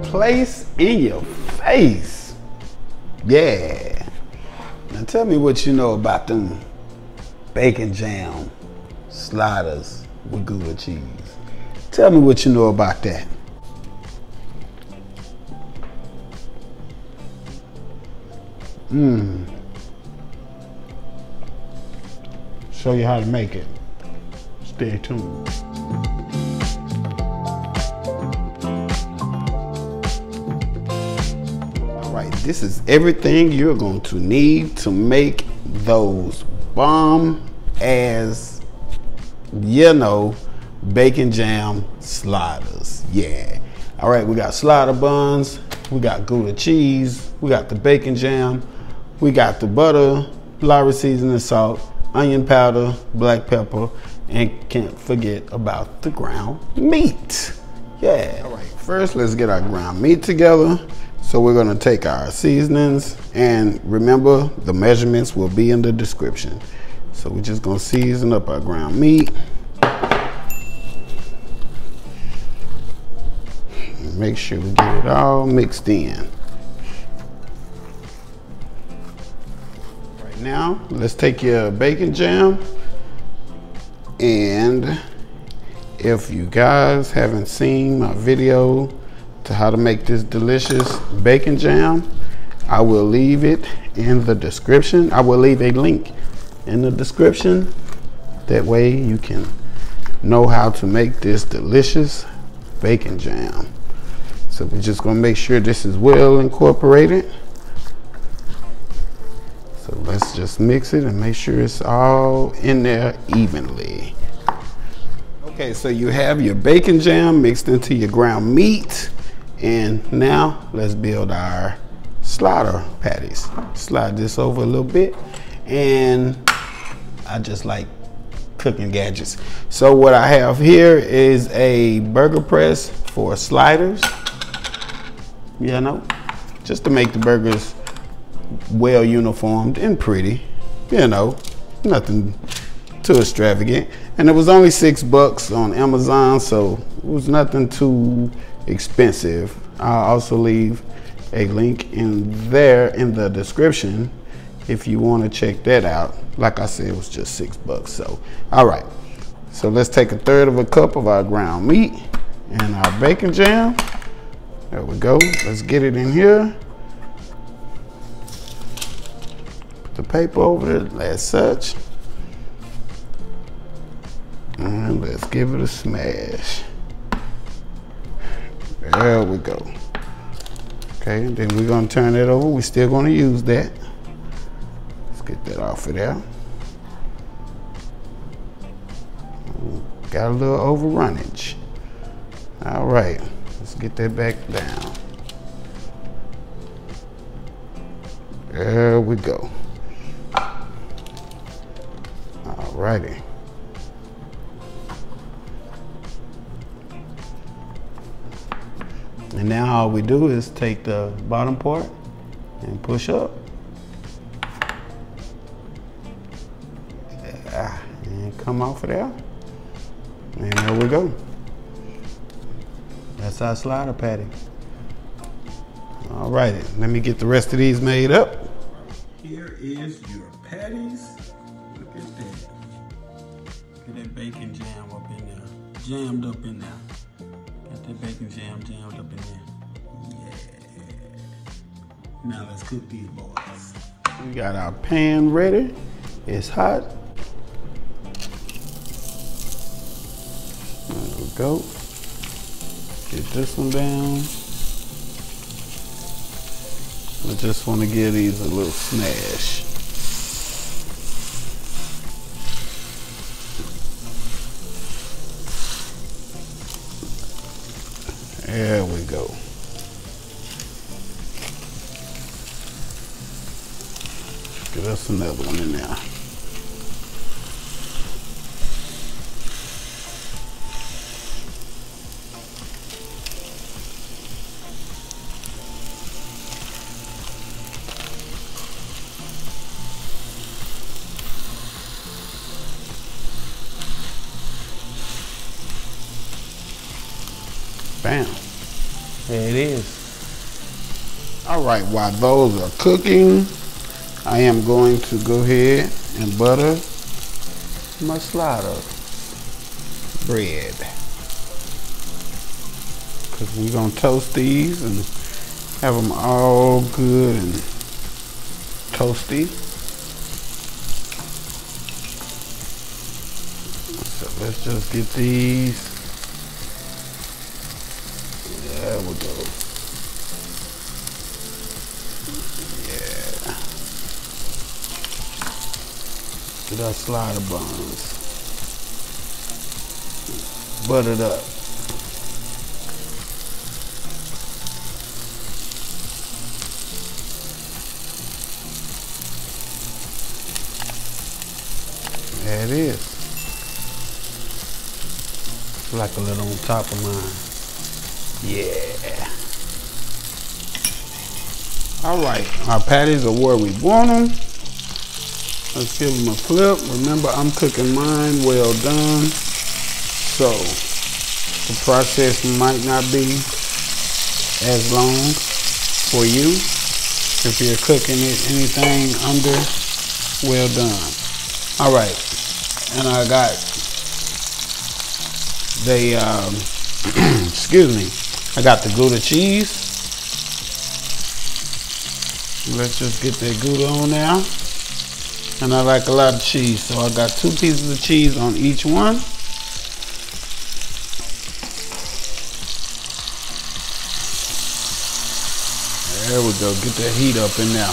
place in your face. Yeah. Now tell me what you know about them bacon jam sliders with Gouda cheese. Tell me what you know about that. Show you how to make it. Stay tuned. All right, this is everything you're going to need to make those bomb ass, bacon jam sliders. Yeah. All right, we got slider buns, we got Gouda cheese, we got the bacon jam, we got the butter, lawry seasoning, salt, onion powder, black pepper, and can't forget about the ground meat. Yeah. All right, first let's get our ground meat together. So we're gonna take our seasonings, and remember the measurements will be in the description. So we're just gonna season up our ground meat. Make sure we get it all mixed in. Right now, let's take your bacon jam. And if you guys haven't seen my video to how to make this delicious bacon jam, I will leave it in the description. I will leave a link in the description. That way you can know how to make this delicious bacon jam. So we're just gonna make sure this is well incorporated. So let's just mix it and make sure it's all in there evenly. Okay, so you have your bacon jam mixed into your ground meat. And now let's build our slider patties. Slide this over a little bit. And I just like cooking gadgets. So what I have here is a burger press for sliders. Just to make the burgers well uniformed and pretty, nothing too extravagant. And it was only $6 on Amazon, so it was nothing too expensive. I'll also leave a link in there in the description if you want to check that out. Like I said, it was just $6. So, all right. So let's take 1/3 cup of our ground meat and our bacon jam. There we go. Let's get it in here. Put the paper over it as such. And let's give it a smash. There we go. Okay, and then we're gonna turn it over. We're still gonna use that. Let's get that off of there. Got a little overrunnage. All right. Let's get that back down. There we go. All righty. And now all we do is take the bottom part and push up. And come off of there. And there we go. That's our slider patty. All righty, let me get the rest of these made up. Here is your patties. Look at that. Look at that bacon jam up in there. Jammed up in there. Got that bacon jam jammed up in there. Yeah. Now let's cook these boys. We got our pan ready. It's hot. There we go. Get this one down. I just want to give these a little smash. There we go. Get us another one in there. Bam. There it is. All right, while those are cooking, I am going to go ahead and butter my slider bread. Because we're going to toast these and have them all good and toasty. So let's just get these. There we go. Yeah. Get our slider buns buttered up. There it is. Like a little on top of mine. Yeah. All right, our patties are where we want them. Let's give them a flip. Remember, I'm cooking mine well done. So the process might not be as long for you if you're cooking it anything under well done. All right, and I got the, excuse me, I got the Gouda cheese. Let's just get that Gouda on now. And I like a lot of cheese, so I got 2 pieces of cheese on each one. There we go, get that heat up in there.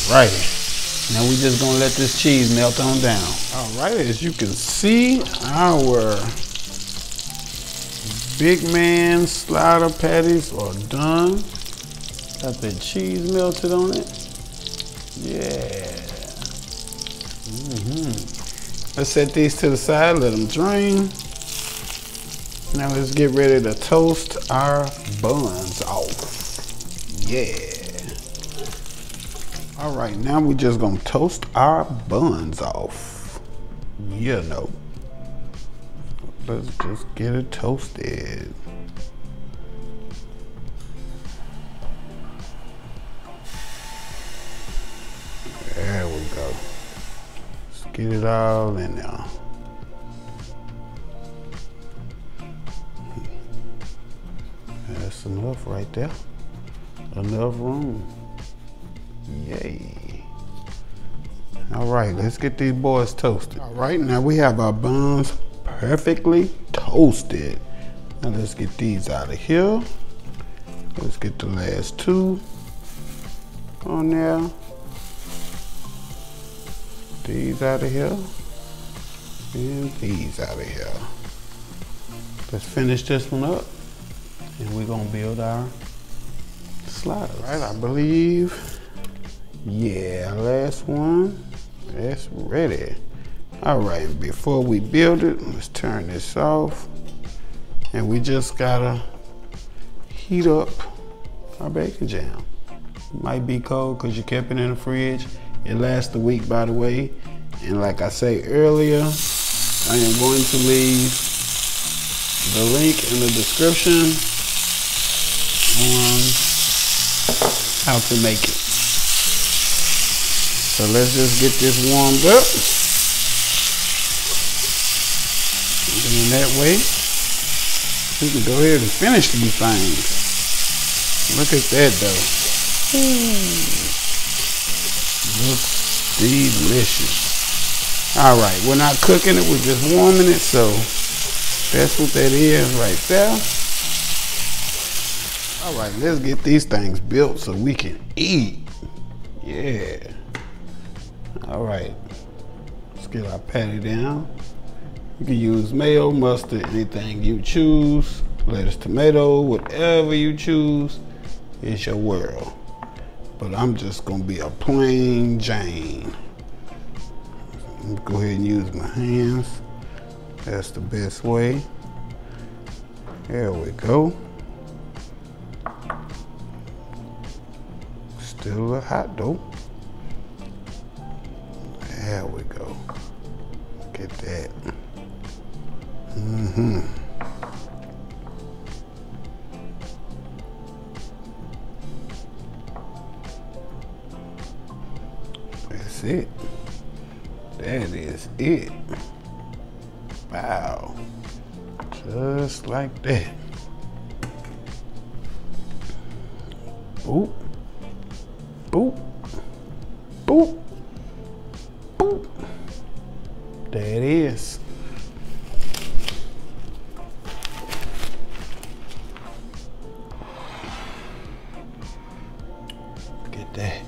Alrighty. Now we just gonna let this cheese melt on down. All right, as you can see, our big man slider patties are done. Got the cheese melted on it. Yeah. Let's set these to the side, let them drain. Now let's get ready to toast our buns off. Yeah. All right, now we just gonna toast our buns off. You know. Let's just get it toasted. There we go. Let's get it all in there. That's enough right there. Enough room. Yay. All right, let's get these boys toasted. All right, now we have our buns perfectly toasted. Now let's get these out of here. Let's get the last 2 on there. These out of here. And these out of here. Let's finish this one up. And we're gonna build our sliders. All right, I believe. Yeah, last one. That's ready. All right, before we build it, let's turn this off. And we just gotta heat up our bacon jam. It might be cold because you kept it in the fridge. It lasts a week, by the way. And like I say earlier, I am going to leave the link in the description on how to make it. So let's just get this warmed up. And then that way, we can go ahead and finish these things. Look at that though. Looks delicious. All right, we're not cooking it, we're just warming it. So that's what that is right there. All right, let's get these things built so we can eat. Yeah. All right, let's get our patty down. You can use mayo, mustard, anything you choose. Lettuce, tomato, whatever you choose, it's your world. But I'm just gonna be a plain Jane. Go ahead and use my hands. That's the best way. There we go. Still a little hot though. There we go. Get that. it. That is it. Wow. Just like that. Boop. Boop. Boop. Boop. There it is. Look at that.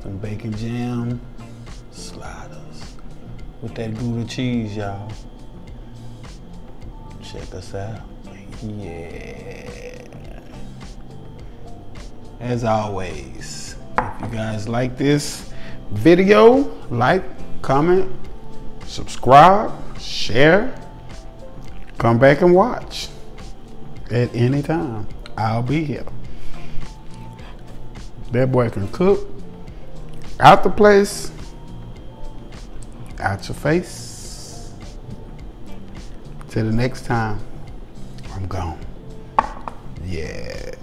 Some bacon jam sliders with that Gouda cheese, y'all. Check us out. Yeah. As always, if you guys like this video, like, comment, subscribe, share, come back and watch at any time. I'll be here. That boy can cook. Out the place, out your face. Till the next time, I'm gone. Yeah.